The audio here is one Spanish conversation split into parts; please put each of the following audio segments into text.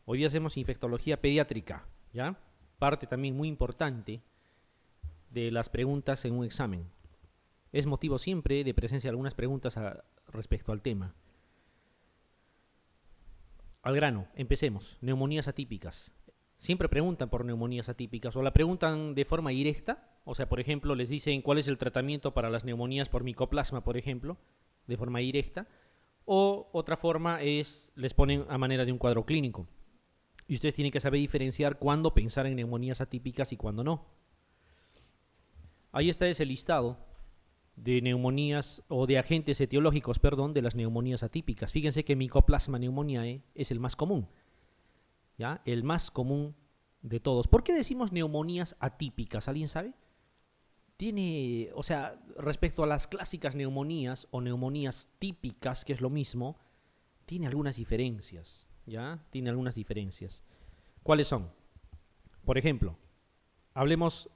Hoy día hacemos infectología pediátrica, ¿ya? Parte también muy importante de las preguntas en un examen. Es motivo siempre de presencia de algunas preguntas respecto al tema. Al grano, empecemos. Neumonías atípicas. Siempre preguntan por neumonías atípicas o la preguntan de forma directa. O sea, por ejemplo, les dicen cuál es el tratamiento para las neumonías por micoplasma, por ejemplo, de forma directa. O otra forma es, les ponen a manera de un cuadro clínico. Y ustedes tienen que saber diferenciar cuándo pensar en neumonías atípicas y cuándo no. Ahí está ese listado de neumonías o de agentes etiológicos, perdón, de las neumonías atípicas. Fíjense que Mycoplasma pneumoniae es el más común, ¿ya? El más común de todos. ¿Por qué decimos neumonías atípicas? ¿Alguien sabe? Tiene, o sea, respecto a las clásicas neumonías o neumonías típicas, que es lo mismo, tiene algunas diferencias, ¿ya? Tiene algunas diferencias. ¿Cuáles son? Por ejemplo, hablemos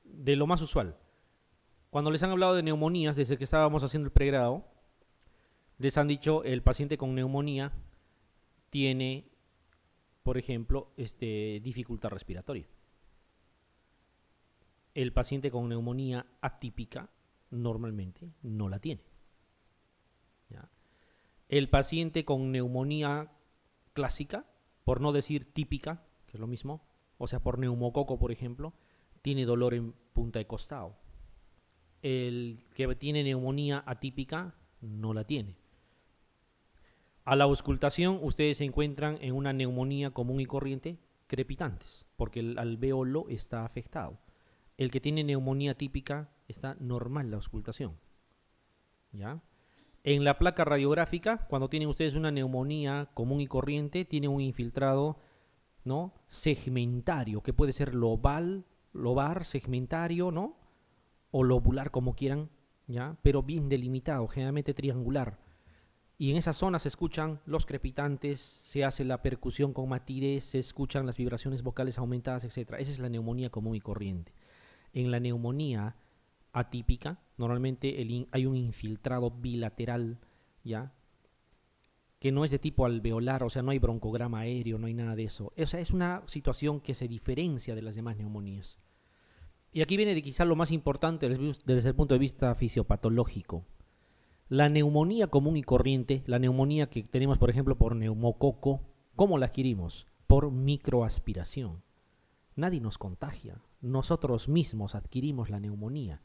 de lo más usual. Cuando les han hablado de neumonías desde que estábamos haciendo el pregrado, les han dicho el paciente con neumonía tiene, por ejemplo, dificultad respiratoria. El paciente con neumonía atípica normalmente no la tiene. ¿Ya? El paciente con neumonía clásica, por no decir típica, que es lo mismo, o sea, por neumococo, por ejemplo, tiene dolor en punta de costado. El que tiene neumonía atípica no la tiene. A la auscultación ustedes se encuentran en una neumonía común y corriente crepitantes, porque el alvéolo está afectado. El que tiene neumonía típica está normal la auscultación. ¿Ya? En la placa radiográfica, cuando tienen ustedes una neumonía común y corriente, tiene un infiltrado, ¿no?, segmentario, que puede ser lobar, segmentario, ¿no?, o lobular, como quieran, ¿ya?, pero bien delimitado, generalmente triangular. Y en esa zona se escuchan los crepitantes, se hace la percusión con matidez, se escuchan las vibraciones vocales aumentadas, etc. Esa es la neumonía común y corriente. En la neumonía atípica, normalmente hay un infiltrado bilateral, ¿ya?, que no es de tipo alveolar, o sea, no hay broncograma aéreo, no hay nada de eso. O sea, es una situación que se diferencia de las demás neumonías. Y aquí viene de quizá lo más importante desde el punto de vista fisiopatológico. La neumonía común y corriente, la neumonía que tenemos, por ejemplo, por neumococo, ¿cómo la adquirimos? Por microaspiración. Nadie nos contagia, nosotros mismos adquirimos la neumonía.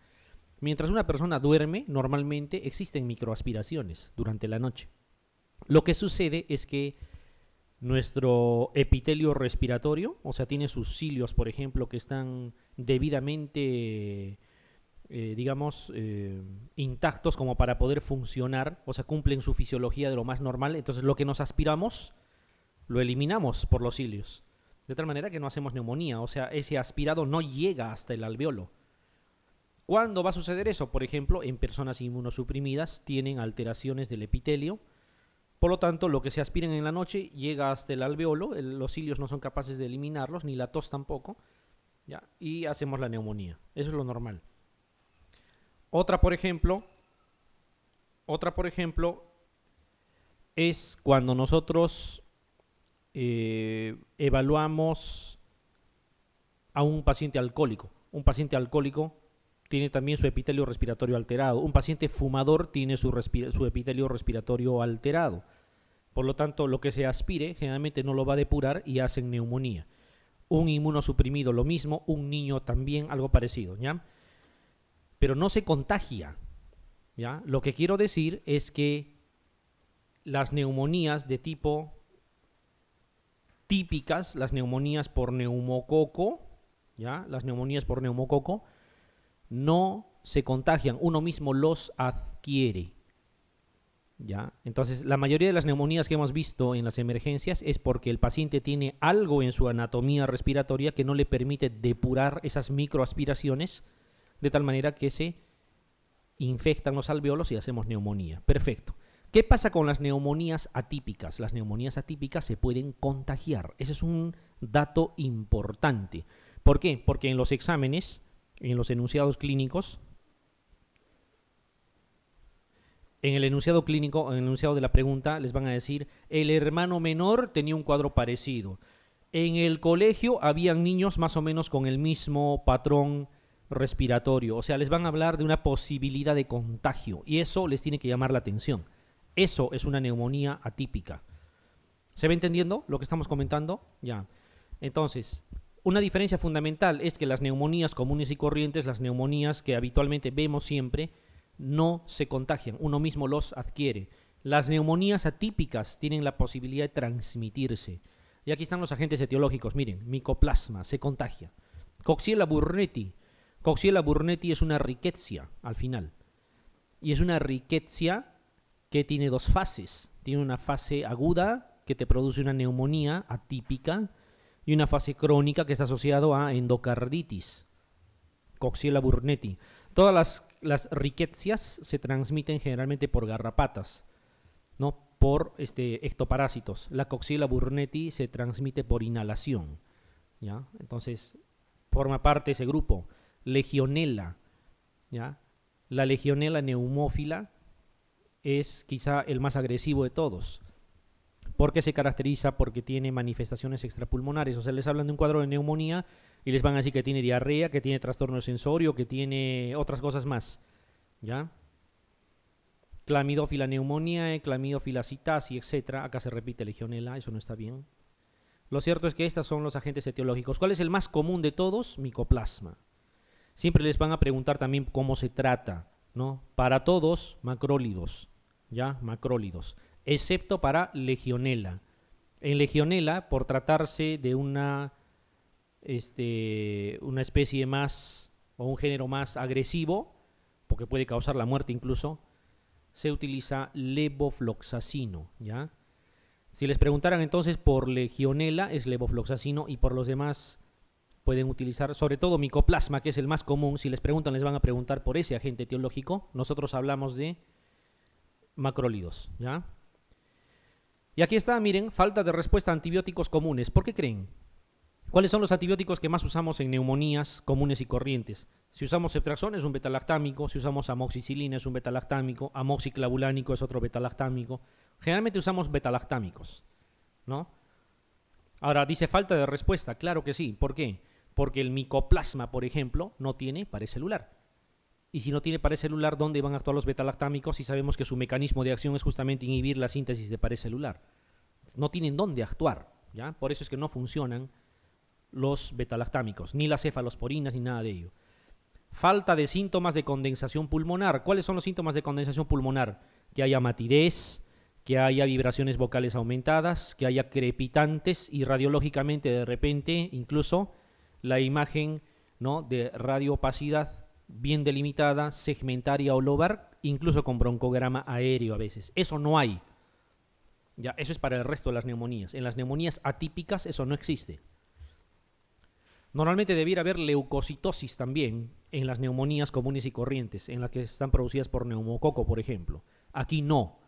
Mientras una persona duerme, normalmente existen microaspiraciones durante la noche. Lo que sucede es que nuestro epitelio respiratorio, o sea, tiene sus cilios, por ejemplo, que están debidamente, digamos, intactos como para poder funcionar, o sea, cumplen su fisiología de lo más normal. Entonces, lo que nos aspiramos, lo eliminamos por los cilios. De tal manera que no hacemos neumonía, o sea, ese aspirado no llega hasta el alveolo. ¿Cuándo va a suceder eso? Por ejemplo, en personas inmunosuprimidas tienen alteraciones del epitelio. Por lo tanto, lo que se aspiren en la noche llega hasta el alveolo, los cilios no son capaces de eliminarlos, ni la tos tampoco, ¿ya? Y hacemos la neumonía. Eso es lo normal. Otra, por ejemplo, es cuando nosotros evaluamos a un paciente alcohólico. Un paciente alcohólico tiene también su epitelio respiratorio alterado. Un paciente fumador tiene su epitelio respiratorio alterado. Por lo tanto, lo que se aspire generalmente no lo va a depurar y hacen neumonía. Un inmunosuprimido lo mismo, un niño también algo parecido, ¿ya? Pero no se contagia, ¿ya? Lo que quiero decir es que las neumonías de tipo típicas, las neumonías por neumococo, ¿ya? Las neumonías por neumococo no se contagian, uno mismo los adquiere. ¿Ya? Entonces, la mayoría de las neumonías que hemos visto en las emergencias es porque el paciente tiene algo en su anatomía respiratoria que no le permite depurar esas microaspiraciones de tal manera que se infectan los alveolos y hacemos neumonía. Perfecto. ¿Qué pasa con las neumonías atípicas? Las neumonías atípicas se pueden contagiar. Ese es un dato importante. ¿Por qué? Porque en los exámenes, en los enunciados clínicos, En el enunciado clínico, en el enunciado de la pregunta, les van a decir, el hermano menor tenía un cuadro parecido. En el colegio habían niños más o menos con el mismo patrón respiratorio. O sea, les van a hablar de una posibilidad de contagio y eso les tiene que llamar la atención. Eso es una neumonía atípica. ¿Se va entendiendo lo que estamos comentando? Ya. Entonces, una diferencia fundamental es que las neumonías comunes y corrientes, las neumonías que habitualmente vemos siempre, no se contagian, uno mismo los adquiere. Las neumonías atípicas tienen la posibilidad de transmitirse. Y aquí están los agentes etiológicos, miren, micoplasma, se contagia. Coxiella burnetii. Coxiella burnetii es una rickettsia al final. Y es una rickettsia que tiene dos fases. Tiene una fase aguda que te produce una neumonía atípica y una fase crónica que está asociado a endocarditis. Coxiella burnetii. Todas las rickettsias se transmiten generalmente por garrapatas, ¿no? Por ectoparásitos. La Coxiella burnetii se transmite por inhalación, ¿ya? Entonces, forma parte de ese grupo. Legionella, ¿ya? La Legionella neumófila es quizá el más agresivo de todos. ¿Por qué se caracteriza? Porque tiene manifestaciones extrapulmonares. O sea, les hablan de un cuadro de neumonía y les van a decir que tiene diarrea, que tiene trastorno sensorio, que tiene otras cosas más, ¿ya? Clamidófila neumonía, clamidófila citasi, etc. Acá se repite Legionella, eso no está bien. Lo cierto es que estos son los agentes etiológicos. ¿Cuál es el más común de todos? Micoplasma. Siempre les van a preguntar también cómo se trata, ¿no? Para todos, macrólidos, ¿ya? Macrólidos, excepto para Legionella. En Legionella, por tratarse de una especie más, o un género más agresivo, porque puede causar la muerte incluso, se utiliza levofloxacino, ¿ya? Si les preguntaran entonces por Legionella, es levofloxacino, y por los demás pueden utilizar, sobre todo micoplasma, que es el más común. Si les preguntan, les van a preguntar por ese agente etiológico. Nosotros hablamos de macrólidos, ¿ya? Y aquí está, miren, falta de respuesta a antibióticos comunes. ¿Por qué creen? ¿Cuáles son los antibióticos que más usamos en neumonías comunes y corrientes? Si usamos ceftriaxona es un betalactámico, si usamos amoxicilina es un betalactámico, amoxiclavulánico es otro betalactámico. Generalmente usamos betalactámicos, ¿no? Ahora, dice falta de respuesta. Claro que sí. ¿Por qué? Porque el micoplasma, por ejemplo, no tiene pared celular. Y si no tiene pared celular, ¿dónde van a actuar los betalactámicos? Si sabemos que su mecanismo de acción es justamente inhibir la síntesis de pared celular. No tienen dónde actuar, ¿ya? Por eso es que no funcionan los betalactámicos, ni las cefalosporinas, ni nada de ello. Falta de síntomas de condensación pulmonar. ¿Cuáles son los síntomas de condensación pulmonar? Que haya matidez, que haya vibraciones vocales aumentadas, que haya crepitantes y radiológicamente de repente incluso la imagen, ¿no?, de radioopacidad bien delimitada, segmentaria o lobar, incluso con broncograma aéreo a veces. Eso no hay. Ya, eso es para el resto de las neumonías. En las neumonías atípicas eso no existe. Normalmente debiera haber leucocitosis también en las neumonías comunes y corrientes, en las que están producidas por neumococo, por ejemplo. Aquí no,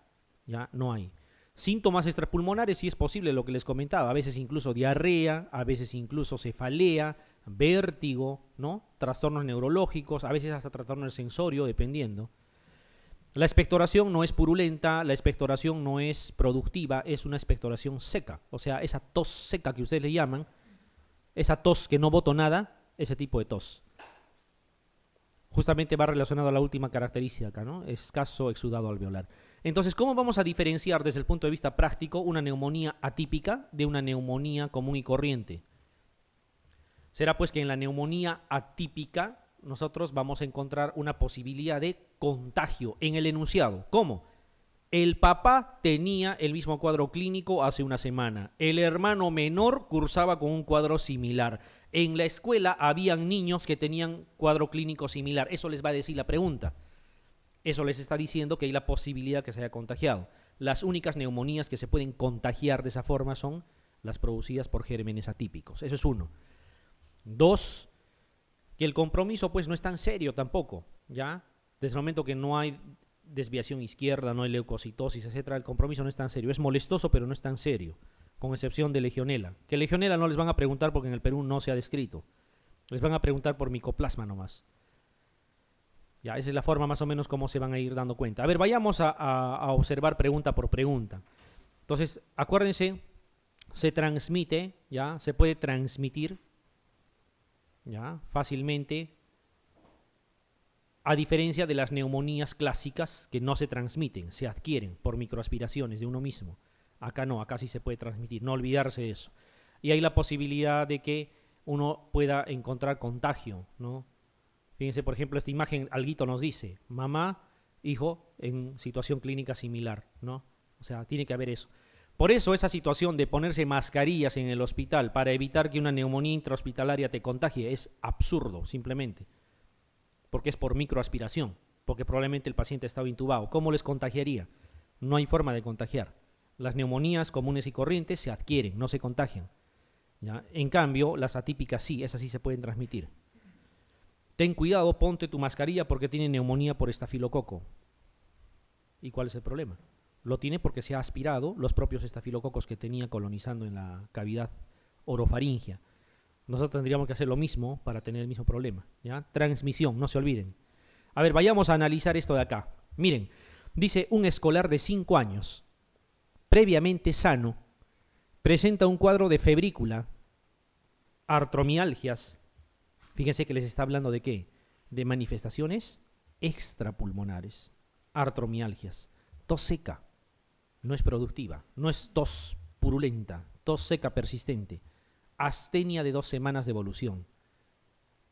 ya no hay. Síntomas extrapulmonares sí es posible, lo que les comentaba, a veces incluso diarrea, a veces incluso cefalea, vértigo, ¿no? Trastornos neurológicos, a veces hasta trastorno sensorio, dependiendo. La expectoración no es purulenta, la expectoración no es productiva, es una expectoración seca, o sea, esa tos seca que ustedes le llaman, esa tos que no boto nada, ese tipo de tos. Justamente va relacionado a la última característica, ¿no? Escaso exudado alveolar. Entonces, ¿cómo vamos a diferenciar desde el punto de vista práctico una neumonía atípica de una neumonía común y corriente? Será pues que en la neumonía atípica nosotros vamos a encontrar una posibilidad de contagio en el enunciado. ¿Cómo? El papá tenía el mismo cuadro clínico hace una semana. El hermano menor cursaba con un cuadro similar. En la escuela habían niños que tenían cuadro clínico similar. Eso les va a decir la pregunta. Eso les está diciendo que hay la posibilidad que se haya contagiado. Las únicas neumonías que se pueden contagiar de esa forma son las producidas por gérmenes atípicos. Eso es uno. Dos, que el compromiso pues no es tan serio tampoco, ¿ya? Desde el momento que no hay desviación izquierda, no hay leucocitosis, etcétera, el compromiso no es tan serio. Es molestoso, pero no es tan serio, con excepción de Legionella. Que Legionella no les van a preguntar porque en el Perú no se ha descrito. Les van a preguntar por micoplasma nomás. Ya, esa es la forma más o menos como se van a ir dando cuenta. A ver, vayamos a observar pregunta por pregunta. Entonces, acuérdense, se transmite, ya, se puede transmitir, ya, fácilmente, a diferencia de las neumonías clásicas que no se transmiten, se adquieren por microaspiraciones de uno mismo. Acá no, acá sí se puede transmitir, no olvidarse de eso. Y hay la posibilidad de que uno pueda encontrar contagio, ¿no? Fíjense, por ejemplo, esta imagen, alguito nos dice, mamá, hijo, en situación clínica similar, ¿no? O sea, tiene que haber eso. Por eso esa situación de ponerse mascarillas en el hospital para evitar que una neumonía intrahospitalaria te contagie es absurdo, simplemente. Porque es por microaspiración, porque probablemente el paciente estaba intubado. ¿Cómo les contagiaría? No hay forma de contagiar. Las neumonías comunes y corrientes se adquieren, no se contagian, ¿ya? En cambio, las atípicas sí, esas sí se pueden transmitir. Ten cuidado, ponte tu mascarilla porque tiene neumonía por estafilococo. ¿Y cuál es el problema? Lo tiene porque se ha aspirado los propios estafilococos que tenía colonizando en la cavidad orofaringea. Nosotros tendríamos que hacer lo mismo para tener el mismo problema, ¿ya? Transmisión, no se olviden. A ver, vayamos a analizar esto de acá. Miren, dice un escolar de 5 años, previamente sano, presenta un cuadro de febrícula, artromialgias. Fíjense que les está hablando de qué, de manifestaciones extrapulmonares, artromialgias, tos seca, no es productiva, no es tos purulenta, tos seca persistente, astenia de 2 semanas de evolución.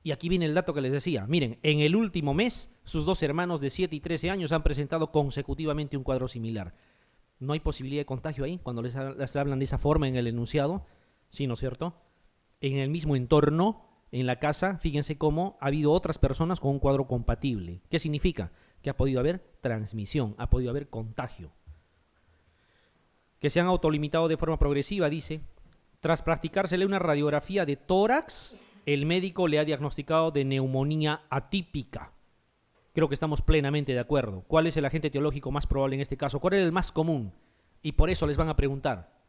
Y aquí viene el dato que les decía, miren, en el último mes, sus 2 hermanos de 7 y 13 años han presentado consecutivamente un cuadro similar. ¿No hay posibilidad de contagio ahí cuando les hablan de esa forma en el enunciado? Sí, ¿no es cierto? En el mismo entorno, en la casa, fíjense cómo ha habido otras personas con un cuadro compatible. ¿Qué significa? Que ha podido haber transmisión, ha podido haber contagio. Que se han autolimitado de forma progresiva, dice. Tras practicársele una radiografía de tórax, el médico le ha diagnosticado de neumonía atípica. Creo que estamos plenamente de acuerdo. ¿Cuál es el agente etiológico más probable en este caso? ¿Cuál es el más común? Y por eso les van a preguntar.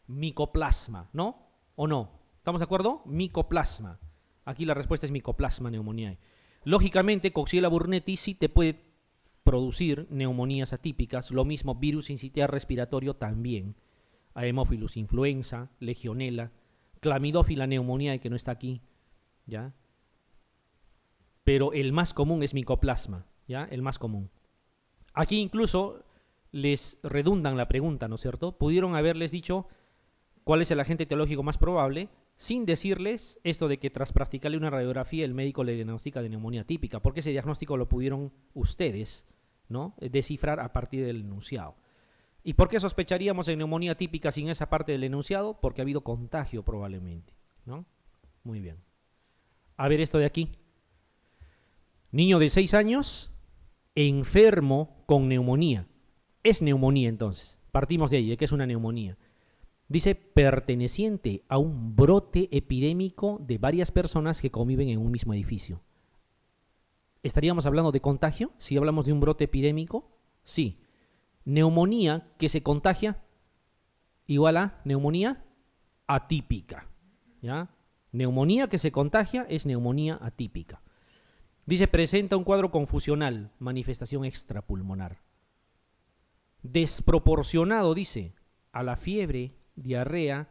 Micoplasma, ¿no? ¿O no? ¿Estamos de acuerdo? Micoplasma. Aquí la respuesta es Mycoplasma pneumoniae. Lógicamente, Coxiella burnetii sí te puede producir neumonías atípicas, lo mismo virus sincitial respiratorio también, Haemophilus influenza, Legionella, Clamidófila pneumoniae que no está aquí, ¿ya? Pero el más común es Mycoplasma, ¿ya? El más común. Aquí incluso les redundan la pregunta, ¿no es cierto? Pudieron haberles dicho cuál es el agente etiológico más probable, sin decirles esto de que tras practicarle una radiografía el médico le diagnostica de neumonía típica, porque ese diagnóstico lo pudieron ustedes, ¿no?, descifrar a partir del enunciado. ¿Y por qué sospecharíamos en neumonía típica sin esa parte del enunciado? Porque ha habido contagio probablemente, ¿no? Muy bien. A ver esto de aquí. Niño de 6 años, enfermo con neumonía. Es neumonía entonces. Partimos de ahí, de que es una neumonía. Dice, perteneciente a un brote epidémico de varias personas que conviven en un mismo edificio. ¿Estaríamos hablando de contagio? Si hablamos de un brote epidémico, sí. Neumonía que se contagia igual a neumonía atípica, ¿ya? Neumonía que se contagia es neumonía atípica. Dice, presenta un cuadro confusional, manifestación extrapulmonar. Desproporcionado, dice, a la fiebre, diarrea,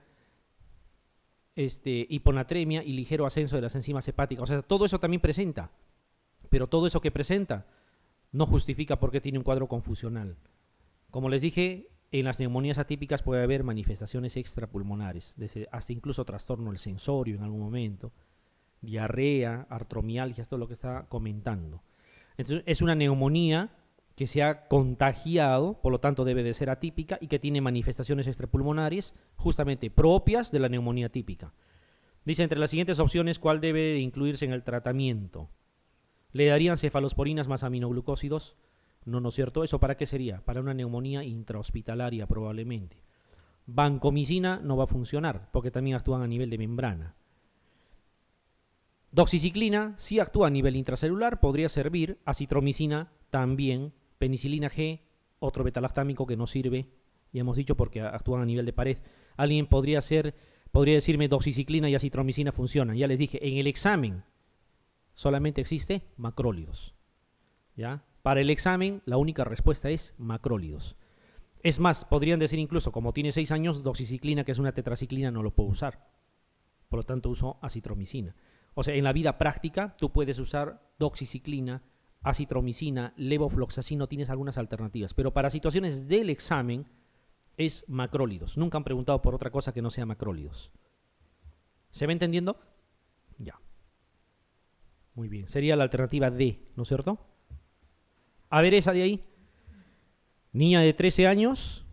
hiponatremia y ligero ascenso de las enzimas hepáticas. O sea, todo eso también presenta, pero todo eso que presenta no justifica por qué tiene un cuadro confusional. Como les dije, en las neumonías atípicas puede haber manifestaciones extrapulmonares, hasta incluso trastorno del sensorio en algún momento, diarrea, artromialgia, esto es lo que está comentando. Entonces, es una neumonía que se ha contagiado, por lo tanto debe de ser atípica y que tiene manifestaciones extrapulmonares justamente propias de la neumonía típica. Dice, entre las siguientes opciones, ¿cuál debe de incluirse en el tratamiento? ¿Le darían cefalosporinas más aminoglucósidos? No, ¿no es cierto? ¿Eso para qué sería? Para una neumonía intrahospitalaria probablemente. Vancomicina no va a funcionar porque también actúan a nivel de membrana. Doxiciclina sí actúa a nivel intracelular, podría servir. Acitromicina también. Penicilina G, otro betalactámico que no sirve, ya hemos dicho, porque actúan a nivel de pared. Alguien podría decirme doxiciclina y acitromicina funcionan. Ya les dije, en el examen solamente existe macrólidos. ¿Ya? Para el examen, la única respuesta es macrólidos. Es más, podrían decir incluso, como tiene 6 años, doxiciclina, que es una tetraciclina, no lo puedo usar. Por lo tanto, uso acitromicina. O sea, en la vida práctica, tú puedes usar doxiciclina, acitromicina, levofloxacino, tienes algunas alternativas. Pero para situaciones del examen, es macrólidos. Nunca han preguntado por otra cosa que no sea macrólidos. ¿Se va entendiendo? Ya. Muy bien. Sería la alternativa D, ¿no es cierto? A ver esa de ahí. Niña de 13 años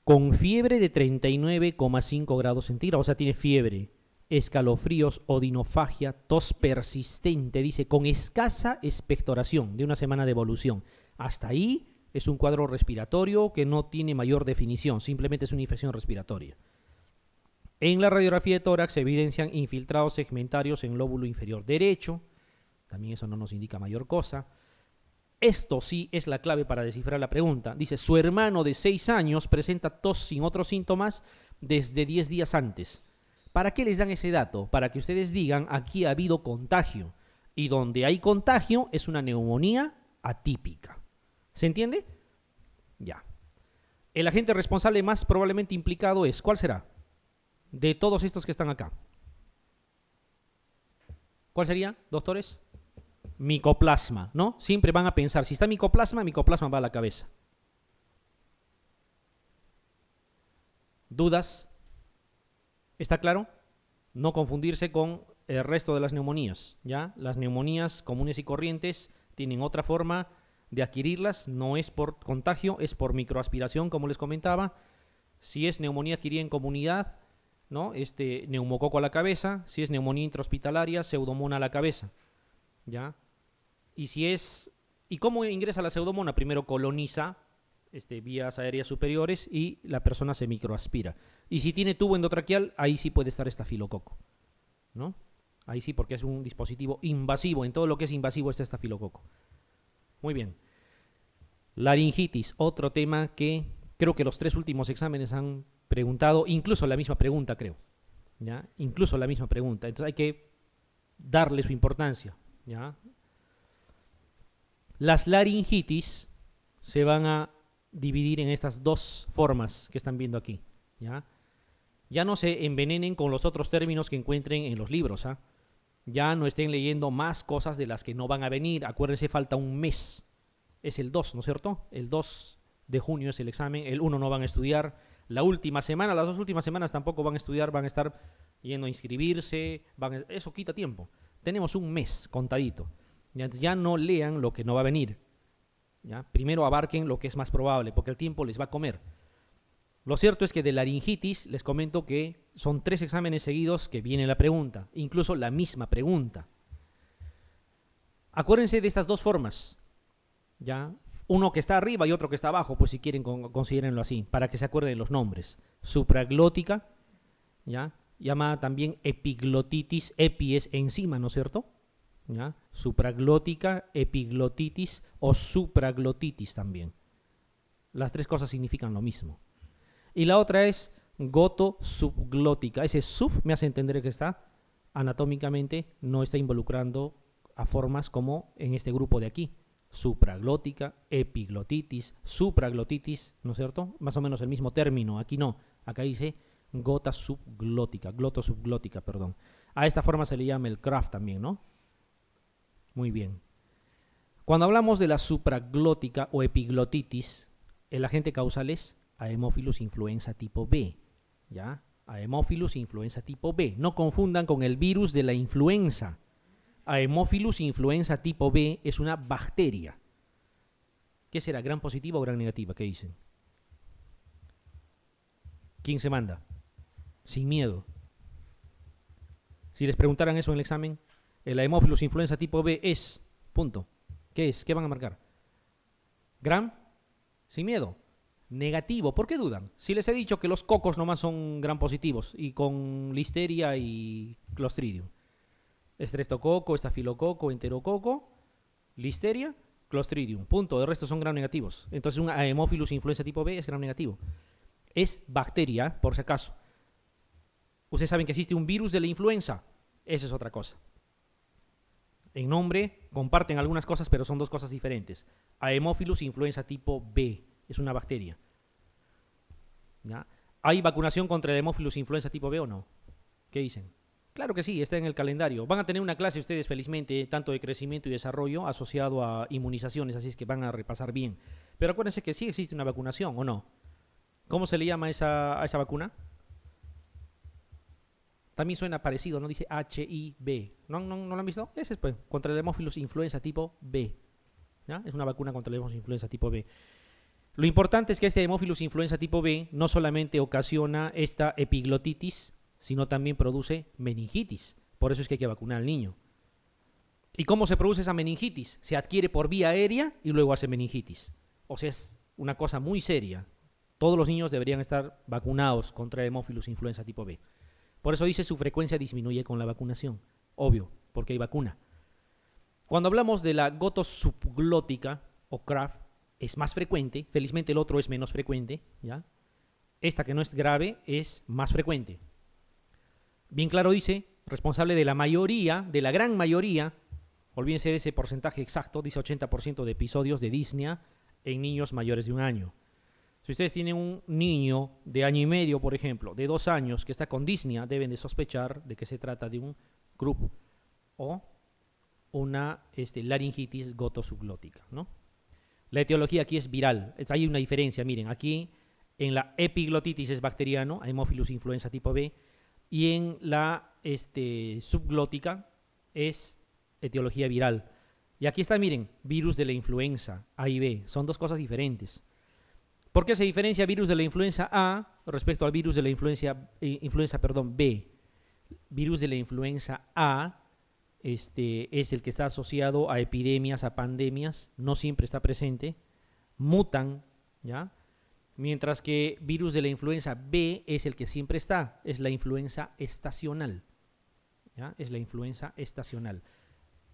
con fiebre de 39,5 grados centígrados. O sea, tiene fiebre, escalofríos, odinofagia, tos persistente, dice, con escasa expectoración de una semana de evolución. Hasta ahí es un cuadro respiratorio que no tiene mayor definición, simplemente es una infección respiratoria. En la radiografía de tórax se evidencian infiltrados segmentarios en el lóbulo inferior derecho, también eso no nos indica mayor cosa. Esto sí es la clave para descifrar la pregunta. Dice, su hermano de 6 años presenta tos sin otros síntomas desde 10 días antes. ¿Para qué les dan ese dato? Para que ustedes digan, aquí ha habido contagio. Y donde hay contagio es una neumonía atípica. ¿Se entiende? Ya. El agente responsable más probablemente implicado es, ¿cuál será? De todos estos que están acá. ¿Cuál sería, doctores? Micoplasma, ¿no? Siempre van a pensar, si está micoplasma, micoplasma va a la cabeza. ¿Dudas? ¿Está claro? No confundirse con el resto de las neumonías, ¿ya? Las neumonías comunes y corrientes tienen otra forma de adquirirlas, no es por contagio, es por microaspiración, como les comentaba. Si es neumonía adquirida en comunidad, ¿no? Neumococo a la cabeza. Si es neumonía intrahospitalaria, pseudomona a la cabeza, ¿ya? Y si es... ¿Y cómo ingresa la pseudomona? Primero coloniza vías aéreas superiores y la persona se microaspira. Y si tiene tubo endotraqueal, ahí sí puede estar estafilococo, ¿no? Ahí sí, porque es un dispositivo invasivo. En todo lo que es invasivo está estafilococo. Muy bien. Laringitis, otro tema que creo que los 3 últimos exámenes han preguntado, incluso la misma pregunta, creo, ¿ya? Incluso la misma pregunta. Entonces hay que darle su importancia, ¿ya? Las laringitis se van a dividir en estas 2 formas que están viendo aquí, ¿ya? Ya no se envenenen con los otros términos que encuentren en los libros, ¿ah? Ya no estén leyendo más cosas de las que no van a venir. Acuérdense, falta un mes. Es el 2, ¿no es cierto? El 2 de junio es el examen, el 1 no van a estudiar. La última semana, las 2 últimas semanas tampoco van a estudiar, van a estar yendo a inscribirse, eso quita tiempo. Tenemos un mes contadito. Ya no lean lo que no va a venir. ¿Ya? Primero abarquen lo que es más probable, porque el tiempo les va a comer. Lo cierto es que de laringitis les comento que son 3 exámenes seguidos que viene la pregunta, incluso la misma pregunta. Acuérdense de estas 2 formas, ¿ya? Uno que está arriba y otro que está abajo, pues si quieren considérenlo así, para que se acuerden los nombres. Supraglótica, ¿ya? Llamada también epiglotitis, epi es encima, ¿no es cierto? ¿Ya? Supraglótica, epiglotitis o supraglotitis también. Las 3 cosas significan lo mismo. Y la otra es gotosubglótica. Ese sub me hace entender que está anatómicamente, no está involucrando a formas como en este grupo de aquí. Supraglótica, epiglotitis, supraglotitis, ¿no es cierto? Más o menos el mismo término. Aquí no. Acá dice gota subglótica, glotosubglótica, perdón. A esta forma se le llama el Kraft también, ¿no? Muy bien. Cuando hablamos de la supraglótica o epiglotitis, el agente causal es Haemophilus influenza tipo B, ¿ya? Haemophilus influenza tipo B. No confundan con el virus de la influenza. Haemophilus influenza tipo B es una bacteria. ¿Qué será? ¿Gran positiva o gran negativa? ¿Qué dicen? ¿Quién se manda? Sin miedo. Si les preguntaran eso en el examen, el Haemophilus influenza tipo B es, punto. ¿Qué es? ¿Qué van a marcar? ¿Gran? Sin miedo. Negativo. ¿Por qué dudan? Si les he dicho que los cocos nomás son gram positivos y con listeria y clostridium. Streptococo, estafilococo, enterococo, listeria, clostridium. Punto. El resto son gram negativos. Entonces un Haemophilus influenza tipo B es gram negativo. Es bacteria, por si acaso. Ustedes saben que existe un virus de la influenza. Eso es otra cosa. En nombre comparten algunas cosas, pero son dos cosas diferentes. Haemophilus influenza tipo B, es una bacteria. ¿Ya? ¿Hay vacunación contra el Haemophilus influenza tipo B o no? ¿Qué dicen? Claro que sí, está en el calendario. Van a tener una clase ustedes, felizmente, tanto de crecimiento y desarrollo, asociado a inmunizaciones, así es que van a repasar bien. Pero acuérdense que sí existe una vacunación, ¿o no? ¿Cómo se le llama a esa vacuna? También suena parecido, ¿no? Dice HIV. ¿No lo han visto? Ese es, pues, contra el Haemophilus influenza tipo B. ¿Ya? Es una vacuna contra el Haemophilus influenza tipo B. Lo importante es que este Haemophilus influenza tipo B no solamente ocasiona esta epiglotitis, sino también produce meningitis. Por eso es que hay que vacunar al niño. ¿Y cómo se produce esa meningitis? Se adquiere por vía aérea y luego hace meningitis. O sea, es una cosa muy seria. Todos los niños deberían estar vacunados contra el Haemophilus influenza tipo B. Por eso dice su frecuencia disminuye con la vacunación. Obvio, porque hay vacuna. Cuando hablamos de la gotos subglótica o CRAF, es más frecuente. Felizmente el otro es menos frecuente, ¿ya? Esta, que no es grave, es más frecuente. Bien claro dice, responsable de la mayoría, de la gran mayoría, olvídense de ese porcentaje exacto, dice 80% de episodios de disnea en niños mayores de 1 año. Si ustedes tienen un niño de 1 año y medio, por ejemplo, de 2 años que está con disnea, deben de sospechar de que se trata de un CRUP o una laringitis gotosubglótica, ¿no? La etiología aquí es viral. Hay una diferencia, miren, aquí en la epiglotitis es bacteriano, Haemophilus influenza tipo B, y en la subglótica es etiología viral. Y aquí está, miren, virus de la influenza A y B. Son dos cosas diferentes. ¿Por qué se diferencia virus de la influenza A respecto al virus de la influenza B? Virus de la influenza A es el que está asociado a epidemias, a pandemias, no siempre está presente, mutan, ¿ya? Mientras que virus de la influenza B es el que siempre está, es la influenza estacional, ¿ya? Es la influenza estacional,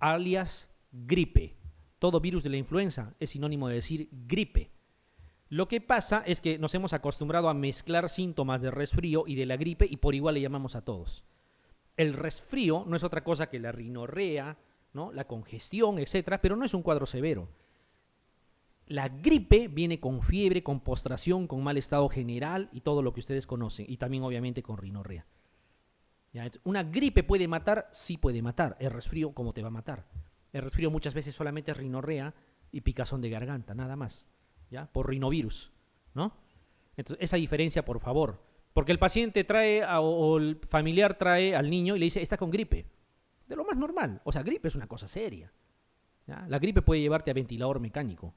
alias gripe. Todo virus de la influenza es sinónimo de decir gripe. Lo que pasa es que nos hemos acostumbrado a mezclar síntomas de resfrío y de la gripe y por igual le llamamos a todos. El resfrío no es otra cosa que la rinorrea, ¿no? La congestión, etcétera, pero no es un cuadro severo. La gripe viene con fiebre, con postración, con mal estado general y todo lo que ustedes conocen, y también obviamente con rinorrea. ¿Ya? Una gripe puede matar, sí puede matar. El resfrío, ¿cómo te va a matar? El resfrío muchas veces solamente es rinorrea y picazón de garganta, nada más, ¿ya? Por rinovirus, ¿no? Entonces, esa diferencia, por favor. Porque el paciente trae o el familiar trae al niño y le dice, está con gripe. De lo más normal. O sea, gripe es una cosa seria, ¿ya? La gripe puede llevarte a ventilador mecánico,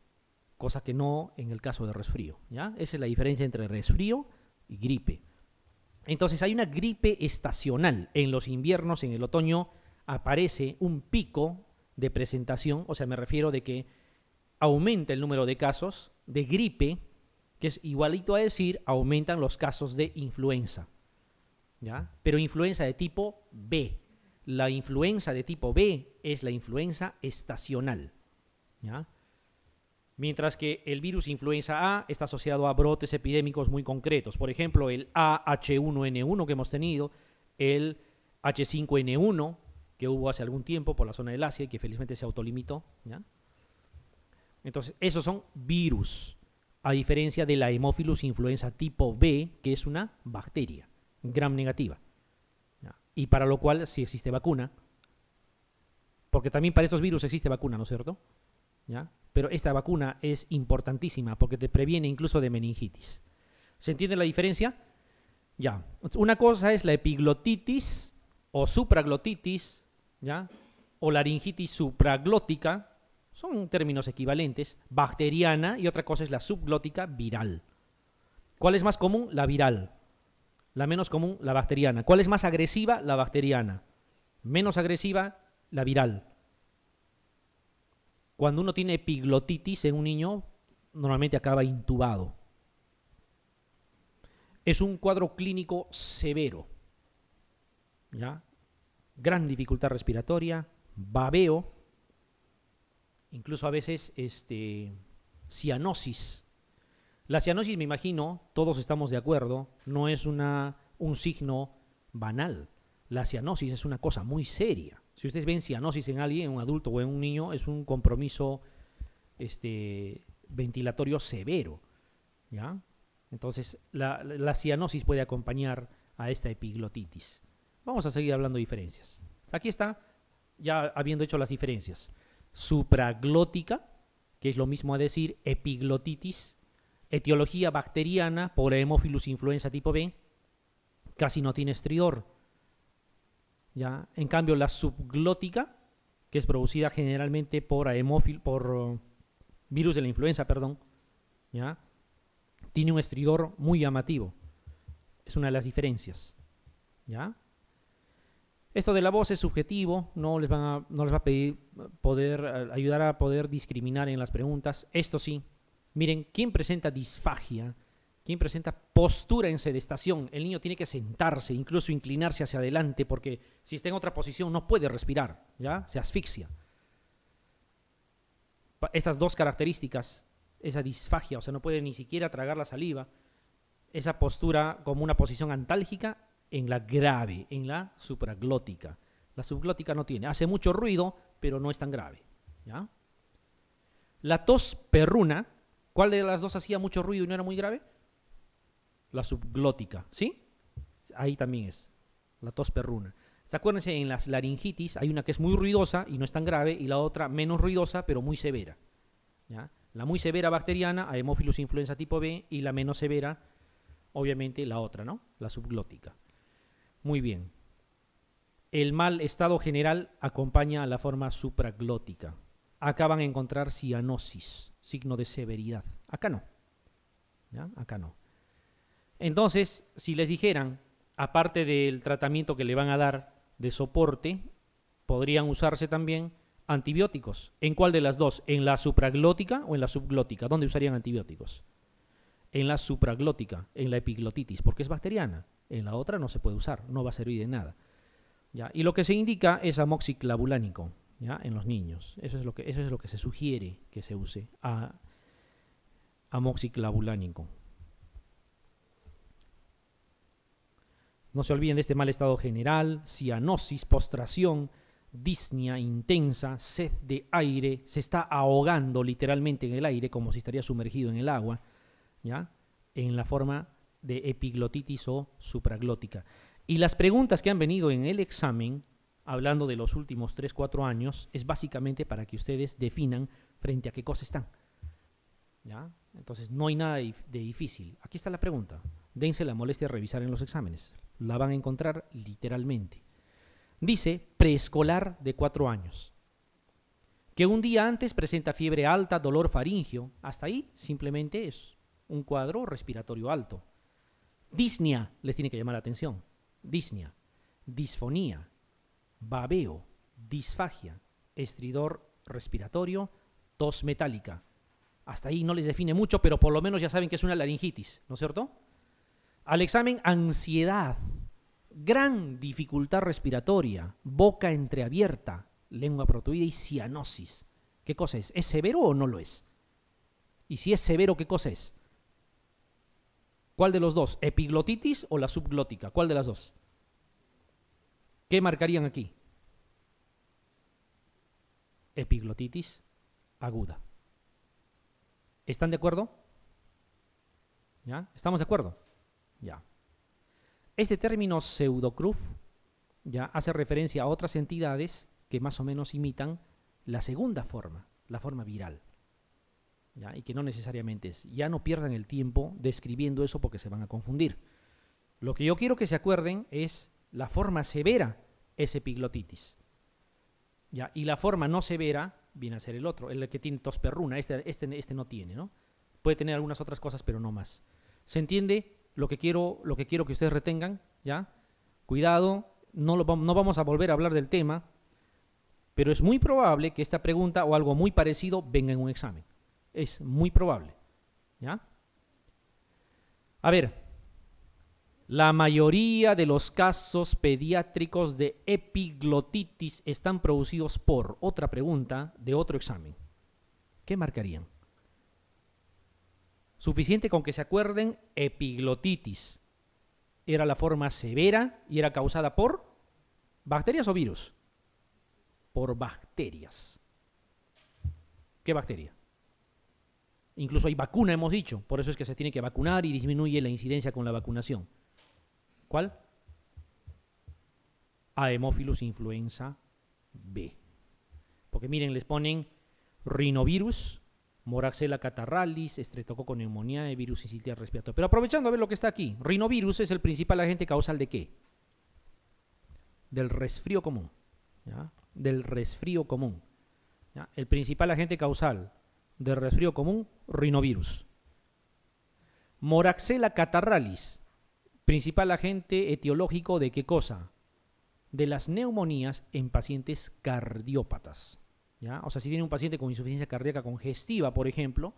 cosa que no en el caso de resfrío, ¿ya? Esa es la diferencia entre resfrío y gripe. Entonces hay una gripe estacional. En los inviernos, en el otoño, aparece un pico de presentación, o sea, me refiero de que aumenta el número de casos de gripe, que es igualito a decir, aumentan los casos de influenza, ¿ya? Pero influenza de tipo B. La influenza de tipo B es la influenza estacional, ¿ya? Mientras que el virus influenza A está asociado a brotes epidémicos muy concretos. Por ejemplo, el AH1N1 que hemos tenido, el H5N1 que hubo hace algún tiempo por la zona del Asia y que felizmente se autolimitó, ¿ya? Entonces, esos son virus, a diferencia de la Haemophilus influenza tipo B, que es una bacteria gram negativa, ¿ya? Y para lo cual sí existe vacuna, porque también para estos virus existe vacuna, ¿no es cierto? ¿Ya? Pero esta vacuna es importantísima porque te previene incluso de meningitis. ¿Se entiende la diferencia? Ya. Una cosa es la epiglotitis o supraglotitis, ¿ya? O laringitis supraglótica, son términos equivalentes, bacteriana, y otra cosa es la subglótica viral. ¿Cuál es más común? La viral. La menos común, la bacteriana. ¿Cuál es más agresiva? La bacteriana. Menos agresiva, la viral. Cuando uno tiene epiglotitis en un niño, normalmente acaba intubado. Es un cuadro clínico severo, ¿ya? Gran dificultad respiratoria, babeo, incluso a veces cianosis. La cianosis, me imagino, todos estamos de acuerdo, no es un signo banal. La cianosis es una cosa muy seria, Si ustedes ven cianosis en alguien, en un adulto o en un niño, es un compromiso ventilatorio severo, ¿ya? Entonces, la cianosis puede acompañar a esta epiglotitis. Vamos a seguir hablando de diferencias. Aquí está, ya habiendo hecho las diferencias. Supraglótica, que es lo mismo a decir epiglotitis, etiología bacteriana por Haemophilus influenza tipo B, casi no tiene estridor. ¿Ya? En cambio, la subglótica, que es producida generalmente por virus de la influenza, perdón, ¿ya? Tiene un estridor muy llamativo. Es una de las diferencias. ¿Ya? Esto de la voz es subjetivo, no les va a pedir ayudar a poder discriminar en las preguntas. Esto sí, miren, ¿quién presenta disfagia? ¿Quién presenta postura en sedestación? El niño tiene que sentarse, incluso inclinarse hacia adelante, porque si está en otra posición no puede respirar, ¿ya? Se asfixia. Esas dos características, esa disfagia, o sea, no puede ni siquiera tragar la saliva, esa postura como una posición antálgica en la grave, en la supraglótica. La subglótica no tiene, hace mucho ruido, pero no es tan grave, ¿ya? La tos perruna, ¿cuál de las dos hacía mucho ruido y no era muy grave? La subglótica, ¿sí? Ahí también es, la tos perruna. Acuérdense, en las laringitis hay una que es muy ruidosa y no es tan grave, y la otra menos ruidosa, pero muy severa, ¿ya? La muy severa bacteriana, Haemophilus influenza tipo B, y la menos severa, obviamente, la otra, ¿no? La subglótica. Muy bien. El mal estado general acompaña a la forma supraglótica. Acá van a encontrar cianosis, signo de severidad. Acá no, ¿ya? Acá no. Entonces, si les dijeran, aparte del tratamiento que le van a dar de soporte, podrían usarse también antibióticos. ¿En cuál de las dos? ¿En la supraglótica o en la subglótica? ¿Dónde usarían antibióticos? En la supraglótica, en la epiglotitis, porque es bacteriana. En la otra no se puede usar, no va a servir de nada, ¿ya? Y lo que se indica es amoxiclavulánico, ¿ya? En los niños. Eso es lo que se sugiere que se use, amoxiclavulánico. No se olviden de este mal estado general, cianosis, postración, disnea intensa, sed de aire, se está ahogando literalmente en el aire como si estaría sumergido en el agua, ¿ya? En la forma de epiglotitis o supraglótica. Y las preguntas que han venido en el examen, hablando de los últimos 3-4 años, es básicamente para que ustedes definan frente a qué cosa están, ¿ya? Entonces no hay nada de difícil. Aquí está la pregunta. Dense la molestia de revisar en los exámenes. La van a encontrar literalmente. Dice preescolar de 4 años, que un día antes presenta fiebre alta, dolor faríngeo. Hasta ahí simplemente es un cuadro respiratorio alto. Disnea les tiene que llamar la atención. Disnea, disfonía, babeo, disfagia, estridor respiratorio, tos metálica. Hasta ahí no les define mucho, pero por lo menos ya saben que es una laringitis, ¿no es cierto? Al examen, ansiedad, gran dificultad respiratoria, boca entreabierta, lengua protuida y cianosis. ¿Qué cosa es? ¿Es severo o no lo es? Y si es severo, ¿qué cosa es? ¿Cuál de los dos? ¿Epiglotitis o la subglótica? ¿Cuál de las dos? ¿Qué marcarían aquí? Epiglotitis aguda. ¿Están de acuerdo? ¿Ya? ¿Estamos de acuerdo? Ya. Este término pseudocruf ya hace referencia a otras entidades que más o menos imitan la segunda forma, la forma viral, ¿ya? Y que no necesariamente es. Ya no pierdan el tiempo describiendo eso porque se van a confundir. Lo que yo quiero que se acuerden es la forma severa es epiglotitis, ¿ya? Y la forma no severa viene a ser el otro, el que tiene tos perruna. Este no tiene, ¿no? Puede tener algunas otras cosas, pero no más. ¿Se entiende lo que quiero que ustedes retengan? ¿Ya? Cuidado, no vamos a volver a hablar del tema, pero es muy probable que esta pregunta o algo muy parecido venga en un examen. Es muy probable, ¿ya? A ver, la mayoría de los casos pediátricos de epiglotitis están producidos por otra pregunta de otro examen. ¿Qué marcarían? Suficiente con que se acuerden, epiglotitis era la forma severa y era causada por bacterias o virus. por bacterias. ¿Qué bacteria? Incluso hay vacuna, hemos dicho, por eso es que se tiene que vacunar y disminuye la incidencia con la vacunación. ¿Cuál? Haemophilus influenza B. Porque miren, les ponen rinovirus, Moraxella catarrhalis, Streptococcus pneumoniae, virus sincitial respiratorio. Pero aprovechando a ver lo que está aquí, rinovirus es el principal agente causal ¿de qué? Del resfrío común. ¿Ya? Del resfrío común. ¿Ya? El principal agente causal del resfrío común, rinovirus. Moraxella catarrhalis, principal agente etiológico ¿de qué cosa? De las neumonías en pacientes cardiópatas. ¿Ya? O sea, si tiene un paciente con insuficiencia cardíaca congestiva, por ejemplo,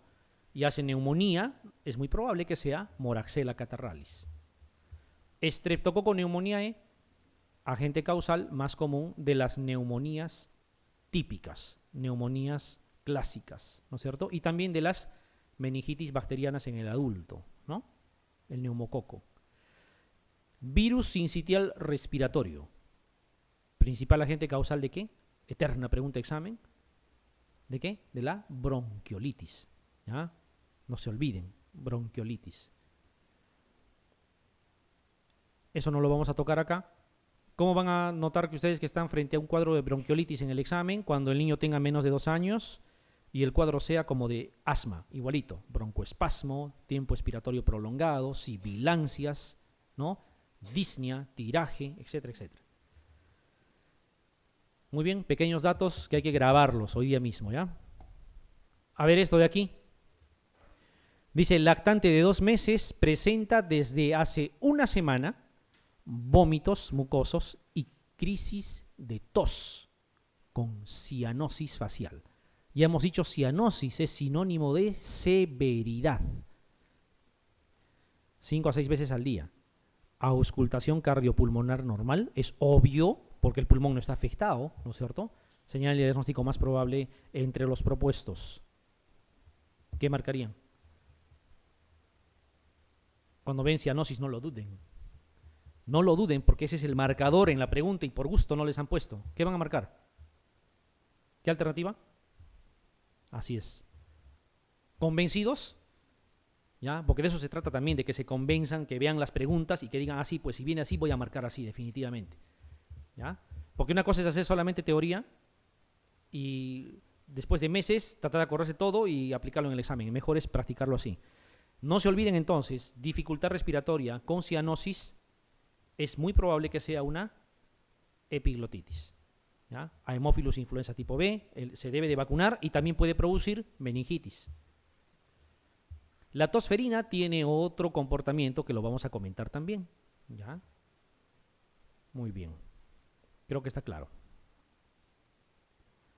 y hace neumonía, es muy probable que sea Moraxella catarrhalis. Streptococcus pneumoniae, agente causal más común de las neumonías típicas, neumonías clásicas, ¿no es cierto? Y también de las meningitis bacterianas en el adulto, ¿no? El neumococo. Virus sincitial respiratorio, principal agente causal ¿de qué? Eterna pregunta examen. ¿De qué? De la bronquiolitis. ¿Ya? No se olviden, bronquiolitis. Eso no lo vamos a tocar acá. ¿Cómo van a notar que ustedes que están frente a un cuadro de bronquiolitis en el examen cuando el niño tenga menos de 2 años y el cuadro sea como de asma? Igualito, broncoespasmo, tiempo expiratorio prolongado, sibilancias, ¿no? Disnea, tiraje, etcétera, etcétera. Muy bien, pequeños datos que hay que grabarlos hoy día mismo, ¿ya? A ver esto de aquí. Dice, el lactante de 2 meses presenta desde hace una semana vómitos mucosos y crisis de tos con cianosis facial. Ya hemos dicho, cianosis es sinónimo de severidad. 5 a 6 veces al día. Auscultación cardiopulmonar normal, es obvio, porque el pulmón no está afectado, ¿no es cierto? Señal de diagnóstico más probable entre los propuestos. ¿Qué marcarían? Cuando ven cianosis, no lo duden. No lo duden, porque ese es el marcador en la pregunta y por gusto no les han puesto. ¿Qué van a marcar? ¿Qué alternativa? Así es. ¿Convencidos? ¿Ya? Porque de eso se trata también, de que se convenzan, que vean las preguntas y que digan, así, pues si viene así, voy a marcar así, definitivamente. ¿Ya? Porque una cosa es hacer solamente teoría y después de meses tratar de acordarse todo y aplicarlo en el examen. Mejor es practicarlo así. No se olviden entonces, dificultad respiratoria con cianosis es muy probable que sea una epiglotitis. ¿Ya? Haemophilus influenza tipo B, se debe de vacunar y también puede producir meningitis. La tosferina tiene otro comportamiento que lo vamos a comentar también. ¿Ya? Muy bien. Creo que está claro.